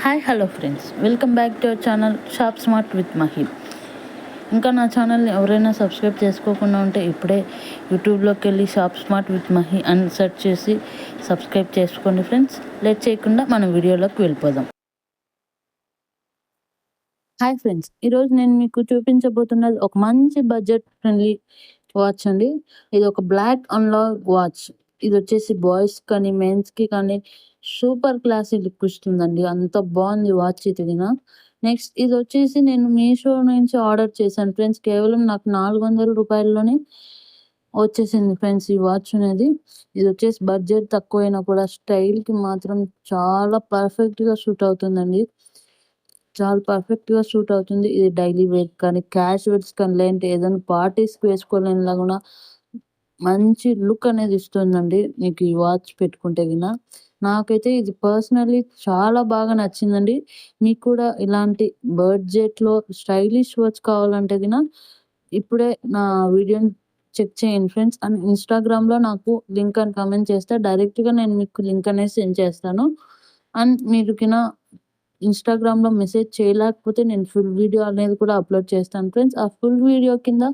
Hi hello friends, welcome back to our channel shop smart with Mahi. ఇంకా నా ఛానల్ని ఎవరైనా సబ్స్క్రైబ్ చేసుకోకుండా ఉంటే ఇప్పుడే యూట్యూబ్లోకి వెళ్ళి షాప్ స్మార్ట్ విత్ మహి అని సెర్చ్ చేసి సబ్స్క్రైబ్ చేసుకోండి ఫ్రెండ్స్. లేట్ చేయకుండా మనం వీడియోలోకి వెళ్ళిపోదాం. హాయ్ ఫ్రెండ్స్, ఈరోజు నేను మీకు చూపించబోతున్నది ఒక మంచి బడ్జెట్ ఫ్రెండ్లీ వాచ్ అండి. ఇది ఒక బ్లాక్ అన్లాక్ వాచ్. ఇది వచ్చేసి బాయ్స్ కానీ మెన్స్కి కానీ సూపర్ క్లాసీ లుక్ ఇస్తుందండి. అంత బాగుంది వాచ్ ఇది. నెక్స్ట్ ఇది వచ్చేసి నేను మీషో నుంచి ఆర్డర్ చేశాను ఫ్రెండ్స్. కేవలం నాకు 400 రూపాయల్లోనే వచ్చేసింది ఫ్రెండ్స్ ఈ వాచ్ అనేది. ఇది వచ్చేసి బడ్జెట్ తక్కువైనా కూడా స్టైల్కి మాత్రం చాలా పర్ఫెక్ట్గా సూట్ అవుతుందండి. చాలా పర్ఫెక్ట్‌గా సూట్ అవుతుంది. ఇది డైలీ వేర్ కానీ, క్యాజువల్స్ కానీ, లేదంటే ఏదైనా పార్టీస్‌కి వేసుకోవాలన్నా గూడా మంచి లుక్ అనేది ఇస్తుందండి మీకు ఈ వాచ్ పెట్టుకుంటే గిన. నాకైతే ఇది పర్సనల్లీ చాలా బాగా నచ్చిందండి. మీకు కూడా ఇలాంటి బడ్జెట్‌లో స్టైలిష్ వాచ్ కావాలంటే గిన ఇప్పుడే నా వీడియోని చెక్ చేయండి ఫ్రెండ్స్. అండ్ ఇన్‌స్టాగ్రామ్‌లో నాకు లింక్ అని కామెంట్ చేస్తే డైరెక్ట్‌గా నేను మీకు లింక్ అనేది సెండ్ చేస్తాను. అండ్ మీరు గిన ఇన్‌స్టాగ్రామ్‌లో మెసేజ్ చేయలేకపోతే నేను ఫుల్ వీడియో అనేది కూడా అప్‌లోడ్ చేస్తాను ఫ్రెండ్స్. ఆ ఫుల్ వీడియో కింద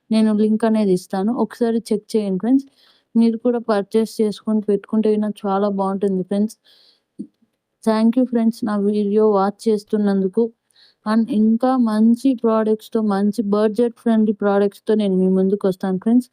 నేను లింక్ అనేది ఇస్తాను. ఒకసారి చెక్ చేయండి ఫ్రెండ్స్. మీరు కూడా పర్చేస్ చేసుకొని పెట్టుకుంటే గిన చాలా బావుంటుంది ఫ్రెండ్స్. థ్యాంక్ యూ ఫ్రెండ్స్ నా వీడియో వాచ్ చేస్తున్నందుకు. అండ్ ఇంకా మంచి ప్రొడక్ట్స్‌తో, మంచి బడ్జెట్ ఫ్రెండ్లీ ప్రొడక్ట్స్‌తో నేను మీ ముందుకొస్తాను ఫ్రెండ్స్.